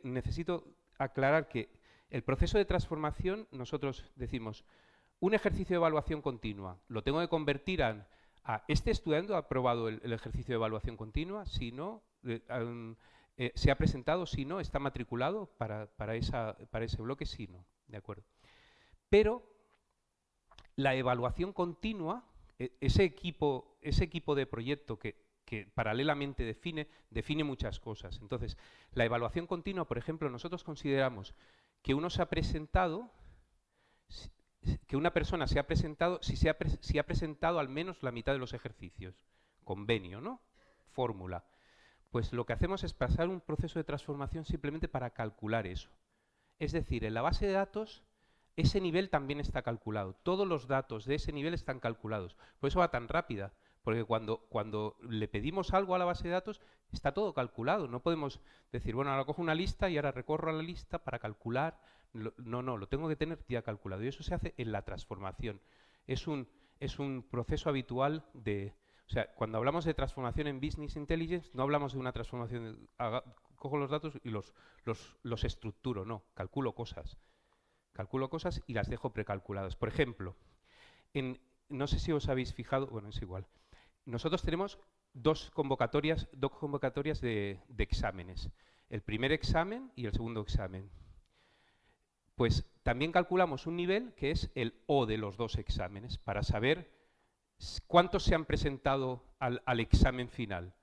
necesito aclarar que el proceso de transformación, nosotros decimos, un ejercicio de evaluación continua, lo tengo que convertir a este estudiante ha aprobado el ejercicio de evaluación continua, si no, se ha presentado, si no, está matriculado para ese bloque, si no, ¿de acuerdo? Pero la evaluación continua, ese equipo de proyecto que paralelamente define muchas cosas. Entonces, la evaluación continua, por ejemplo, nosotros consideramos que uno se ha presentado, que una persona se ha presentado si ha presentado al menos la mitad de los ejercicios. Convenio, ¿no? Fórmula. Pues lo que hacemos es pasar un proceso de transformación simplemente para calcular eso. Es decir, en la base de datos, ese nivel también está calculado. Todos los datos de ese nivel están calculados. Por eso va tan rápida, Porque cuando le pedimos algo a la base de datos, está todo calculado. No podemos decir, bueno, ahora cojo una lista y ahora recorro a la lista para calcular. No, lo tengo que tener ya calculado. Y eso se hace en la transformación. Es un proceso habitual de... O sea, cuando hablamos de transformación en Business Intelligence, no hablamos de una transformación cojo los datos y los estructuro, no, calculo cosas y las dejo precalculadas. Por ejemplo, no sé si os habéis fijado, bueno, es igual. Nosotros tenemos dos convocatorias de exámenes, el primer examen y el segundo examen. Pues también calculamos un nivel que es el O de los dos exámenes para saber cuántos se han presentado al examen final.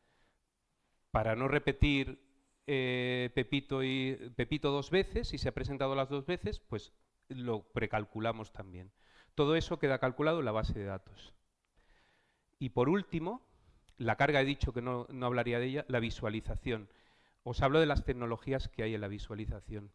Para no repetir Pepito dos veces, si se ha presentado las dos veces, pues lo precalculamos también. Todo eso queda calculado en la base de datos. Y por último, la carga, he dicho que no hablaría de ella, la visualización. Os hablo de las tecnologías que hay en la visualización.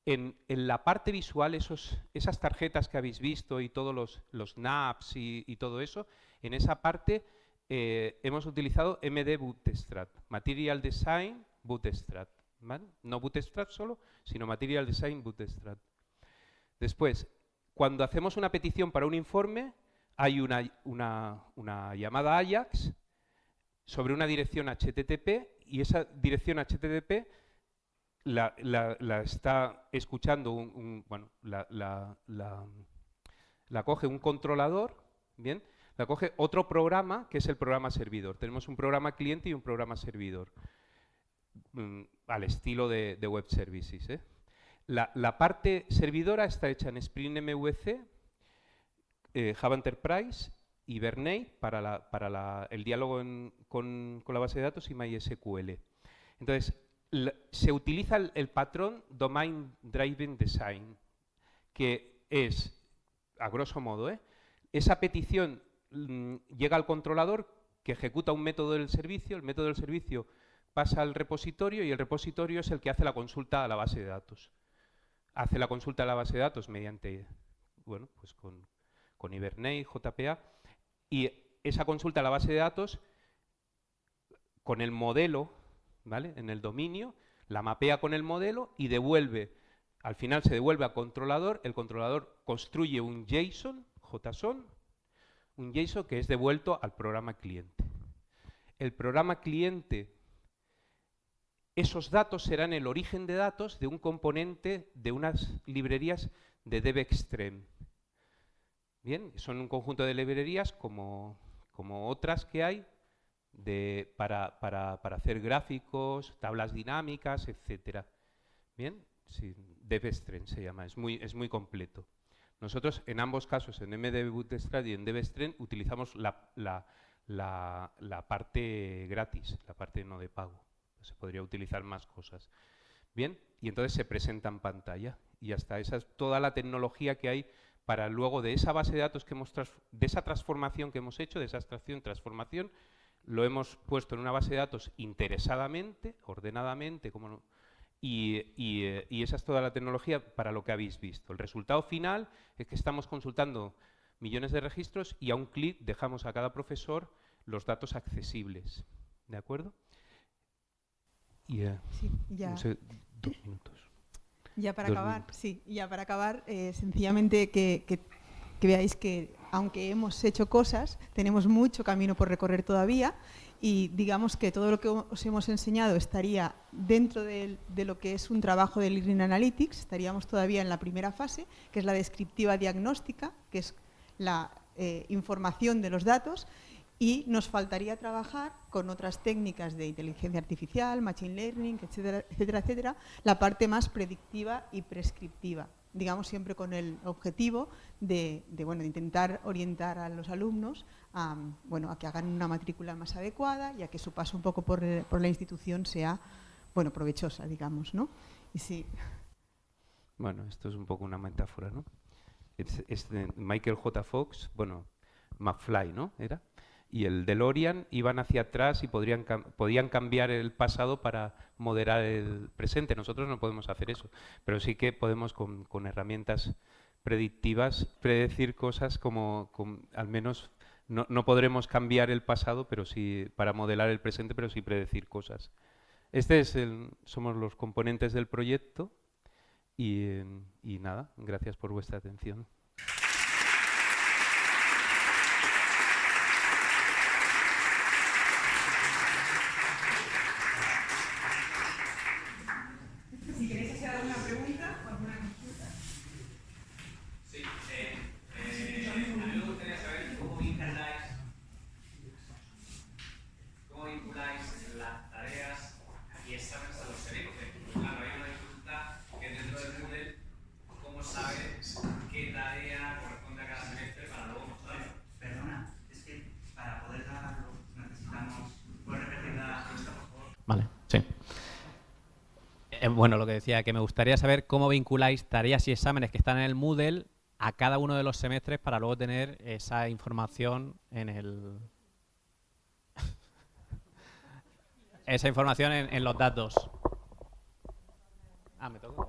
En la parte visual, esas tarjetas que habéis visto y todos los NAPs y todo eso, en esa parte hemos utilizado MD Bootstrap, Material Design Bootstrap, ¿vale? No Bootstrap solo, sino Material Design Bootstrap. Después, cuando hacemos una petición para un informe, hay una llamada AJAX sobre una dirección HTTP y esa dirección HTTP la está escuchando la coge un controlador, ¿bien? La coge otro programa, que es el programa servidor. Tenemos un programa cliente y un programa servidor, al estilo de Web Services, ¿eh? La parte servidora está hecha en Spring MVC, Java Enterprise, Hibernate para el diálogo con la base de datos y MySQL. Entonces, se utiliza el patrón Domain Driven Design, que es, a grosso modo, esa petición llega al controlador que ejecuta un método del servicio, el método del servicio pasa al repositorio y el repositorio es el que hace la consulta a la base de datos. Hace la consulta a la base de datos mediante, bueno, pues con Hibernate, JPA, y esa consulta a la base de datos con el modelo, ¿vale? En el dominio, la mapea con el modelo y devuelve, al final se devuelve al controlador, el controlador construye un JSON, JSON, un JSON que es devuelto al programa cliente. El programa cliente, esos datos serán el origen de datos de un componente de unas librerías de DevExtreme. Bien, son un conjunto de librerías como otras que hay para hacer gráficos, tablas dinámicas, etcétera. Bien, sí, DevExtreme se llama, es muy completo. Nosotros en ambos casos, en MD Bootstrap y en DevExtreme, utilizamos la parte gratis, la parte no de pago. Se podría utilizar más cosas. Bien, y entonces se presenta en pantalla y hasta esa es toda la tecnología que hay para luego de esa base de datos de esa transformación que hemos hecho, de esa extracción, transformación, lo hemos puesto en una base de datos interesadamente, ordenadamente, y esa es toda la tecnología para lo que habéis visto. El resultado final es que estamos consultando millones de registros y a un clic dejamos a cada profesor los datos accesibles. ¿De acuerdo? Sí, ya. No sé, 2 minutos. Ya para acabar, sencillamente que veáis que aunque hemos hecho cosas, tenemos mucho camino por recorrer todavía y digamos que todo lo que os hemos enseñado estaría dentro de lo que es un trabajo de Learning Analytics, estaríamos todavía en la primera fase, que es la descriptiva diagnóstica, que es la información de los datos, y nos faltaría trabajar con otras técnicas de inteligencia artificial, machine learning, etcétera, etcétera, etcétera, la parte más predictiva y prescriptiva, digamos siempre con el objetivo de intentar orientar a los alumnos a que hagan una matrícula más adecuada y a que su paso un poco por la institución sea provechosa, digamos, ¿no? Y sí. Bueno, esto es un poco una metáfora, ¿no? Es de Michael J. Fox, McFly, ¿no? Era. Y el DeLorean iban hacia atrás y podían cambiar el pasado para moderar el presente. Nosotros no podemos hacer eso, pero sí que podemos con herramientas predictivas predecir cosas como al menos no podremos cambiar el pasado, pero sí para modelar el presente, pero sí predecir cosas. Somos los componentes del proyecto y nada, gracias por vuestra atención. Si queréis hacer alguna pregunta o alguna consulta. Sí, a mí me gustaría saber cómo vinculáis las tareas y exámenes a los semestres. Claro, hay una dificultad que dentro del Moodle, ¿cómo sabes qué tarea corresponde a cada semestre para luego mostrarlo? Perdona, es que para poder grabarlo necesitamos... ¿Puedes repetir la pregunta, por favor? Vale, sí. Bueno, lo que decía, que me gustaría saber cómo vinculáis tareas y exámenes que están en el Moodle a cada uno de los semestres para luego tener esa información en el... esa información en los datos. Ah, me toca.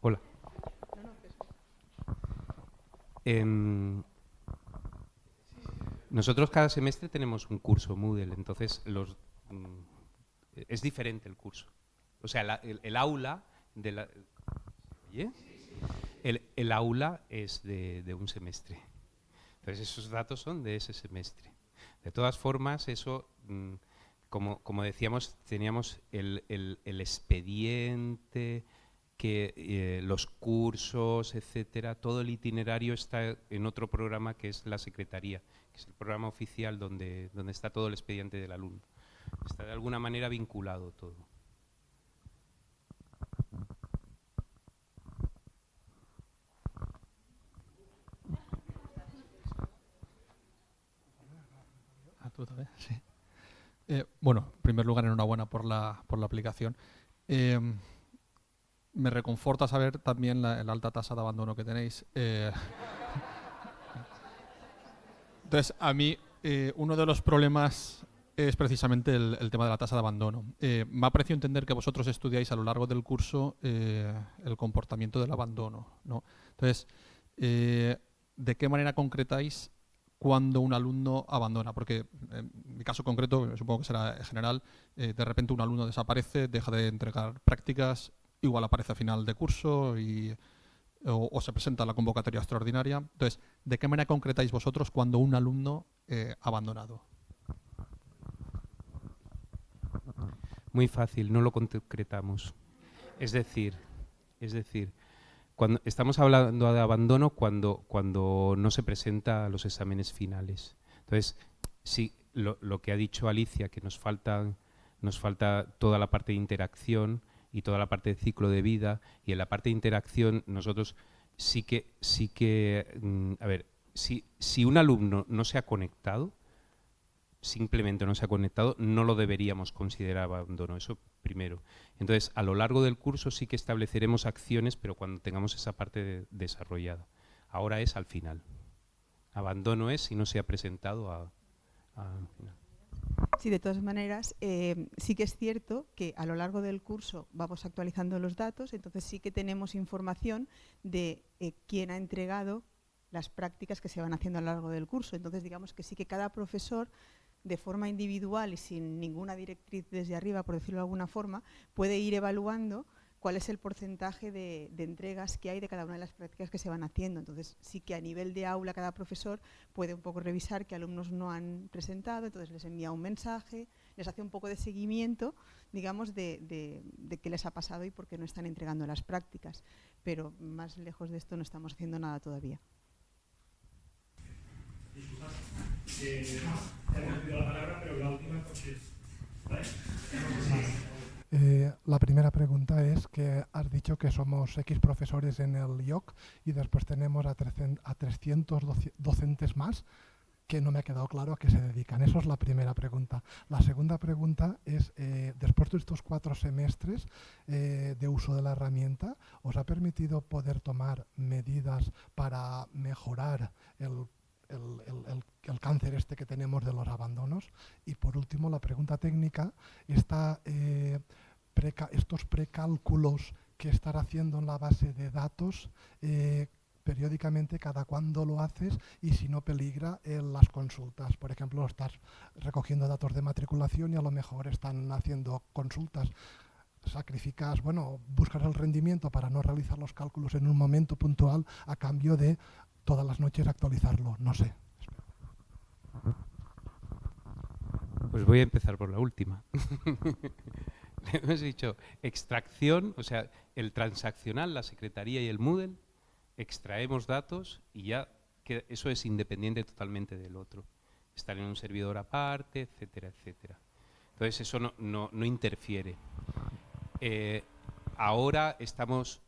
Hola. Nosotros cada semestre tenemos un curso Moodle, entonces es diferente el curso. O sea, el aula de la... ¿Oye? El aula es de un semestre. Entonces esos datos son de ese semestre. De todas formas, eso, como decíamos, teníamos el expediente, los cursos, etcétera, todo el itinerario está en otro programa que es la Secretaría, que es el programa oficial donde está todo el expediente del alumno. Está de alguna manera vinculado todo. ¿Tú también? Sí. Bueno, en primer lugar, enhorabuena por la aplicación. Me reconforta saber también la alta tasa de abandono que tenéis. Entonces, a mí, uno de los problemas es precisamente el tema de la tasa de abandono. Me ha parecido entender que vosotros estudiáis a lo largo del curso el comportamiento del abandono, ¿no? Entonces, ¿de qué manera concretáis cuando un alumno abandona? Porque en mi caso concreto, supongo que será general, de repente un alumno desaparece, deja de entregar prácticas, igual aparece a final de curso o se presenta a la convocatoria extraordinaria. Entonces, ¿de qué manera concretáis vosotros cuando un alumno ha abandonado? Muy fácil, no lo concretamos. Es decir, cuando estamos hablando de abandono cuando no se presenta a los exámenes finales. Entonces, sí, lo que ha dicho Alicia, que nos falta toda la parte de interacción y toda la parte de ciclo de vida, y en la parte de interacción nosotros sí que a ver, si un alumno no se ha conectado, simplemente no se ha conectado, no lo deberíamos considerar abandono, eso primero. Entonces, a lo largo del curso sí que estableceremos acciones, pero cuando tengamos esa parte desarrollada. Ahora es al final. Abandono es si no se ha presentado al final. Sí, de todas maneras, sí que es cierto que a lo largo del curso vamos actualizando los datos, entonces sí que tenemos información de quién ha entregado las prácticas que se van haciendo a lo largo del curso. Entonces, digamos que sí que cada profesor, de forma individual y sin ninguna directriz desde arriba, por decirlo de alguna forma, puede ir evaluando cuál es el porcentaje de entregas que hay de cada una de las prácticas que se van haciendo. Entonces, sí que a nivel de aula cada profesor puede un poco revisar qué alumnos no han presentado, entonces les envía un mensaje, les hace un poco de seguimiento, digamos, de qué les ha pasado y por qué no están entregando las prácticas. Pero más lejos de esto no estamos haciendo nada todavía. Disculpas, he recibido la palabra, pero la última porque... ¿Vale? La primera pregunta es que has dicho que somos X profesores en el IOC y después tenemos a 300 docentes más. que no me ha quedado claro a qué se dedican. Eso es la primera pregunta. La segunda pregunta es, después de estos 4 semestres de uso de la herramienta, ¿os ha permitido poder tomar medidas para mejorar el cáncer este que tenemos de los abandonos? Y por último, la pregunta técnica, estos precálculos que estar haciendo en la base de datos, periódicamente, cada cuándo lo haces y si no peligra en las consultas. Por ejemplo, estás recogiendo datos de matriculación y a lo mejor están haciendo consultas. Sacrificas, buscas el rendimiento para no realizar los cálculos en un momento puntual a cambio de todas las noches actualizarlo. No sé. Pues voy a empezar por la última. Hemos dicho extracción, o sea, el transaccional, la secretaría y el Moodle, extraemos datos y ya eso es independiente totalmente del otro. Estar en un servidor aparte, etcétera, etcétera. Entonces eso no interfiere. Ahora estamos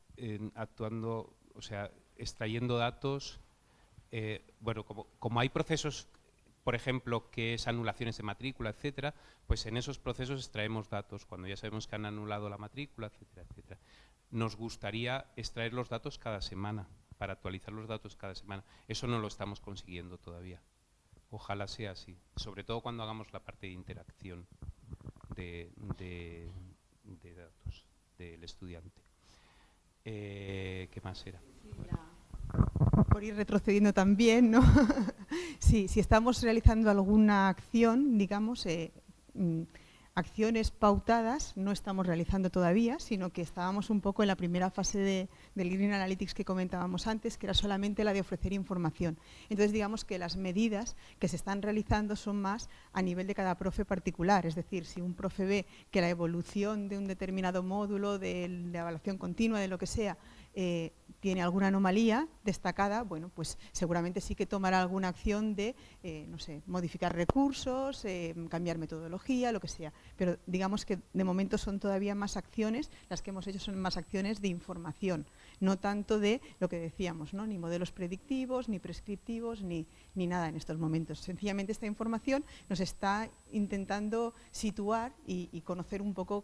actuando, o sea, extrayendo datos. Como hay procesos, por ejemplo, que es anulaciones de matrícula, etcétera, pues en esos procesos extraemos datos cuando ya sabemos que han anulado la matrícula, etcétera, etcétera. Nos gustaría extraer los datos cada semana, para actualizar los datos cada semana. Eso no lo estamos consiguiendo todavía. Ojalá sea así, sobre todo cuando hagamos la parte de interacción de datos del estudiante. ¿Qué más era? Por ir retrocediendo también, ¿no? Sí, si estamos realizando alguna acción, digamos, acciones pautadas no estamos realizando todavía, sino que estábamos un poco en la primera fase del Green Analytics que comentábamos antes, que era solamente la de ofrecer información. Entonces, digamos que las medidas que se están realizando son más a nivel de cada profe particular. Es decir, si un profe ve que la evolución de un determinado módulo, de evaluación continua, de lo que sea, tiene alguna anomalía destacada, bueno, pues seguramente sí que tomará alguna acción de, no sé, modificar recursos, cambiar metodología, lo que sea. Pero digamos que de momento son todavía más acciones, las que hemos hecho son más acciones de información, no tanto de lo que decíamos, ¿no? Ni modelos predictivos, ni prescriptivos, ni nada en estos momentos. Sencillamente esta información nos está intentando situar y conocer un poco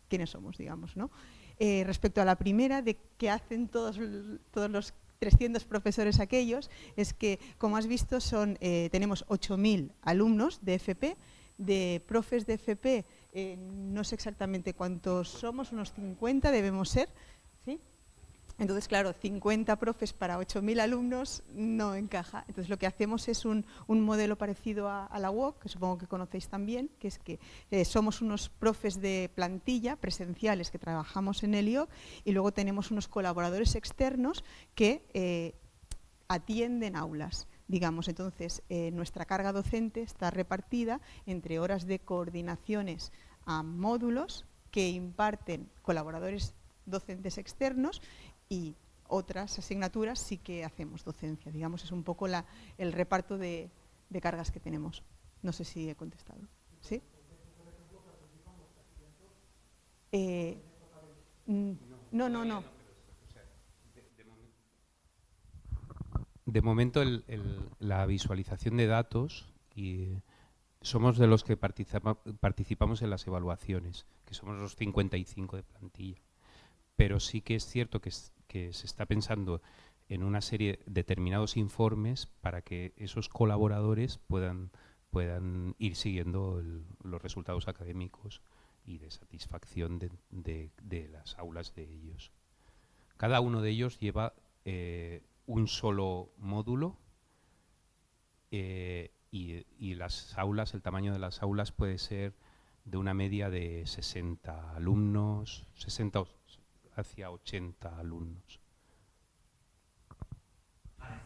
quiénes somos, digamos, ¿no? Respecto a la primera, de qué hacen todos los 300 profesores aquellos, es que, como has visto, tenemos 8.000 alumnos de FP, de profes de FP, no sé exactamente cuántos somos, unos 50 debemos ser, ¿sí? Entonces, claro, 50 profes para 8.000 alumnos no encaja. Entonces, lo que hacemos es un modelo parecido a la UOC, que supongo que conocéis también, que es que somos unos profes de plantilla presenciales que trabajamos en el IOC y luego tenemos unos colaboradores externos que atienden aulas, digamos. Entonces, nuestra carga docente está repartida entre horas de coordinaciones a módulos que imparten colaboradores docentes externos y otras asignaturas sí que hacemos docencia. Digamos, es un poco el reparto de cargas que tenemos. No sé si he contestado. ¿Sí? No. De momento la visualización de datos, y somos de los que participamos en las evaluaciones, que somos los 55 de plantilla. Pero sí que es cierto que se está pensando en una serie de determinados informes para que esos colaboradores puedan ir siguiendo los resultados académicos y de satisfacción de las aulas de ellos. Cada uno de ellos lleva un solo módulo y las aulas, el tamaño de las aulas puede ser de una media de 60 alumnos, 60 hacia 80 alumnos. Vale.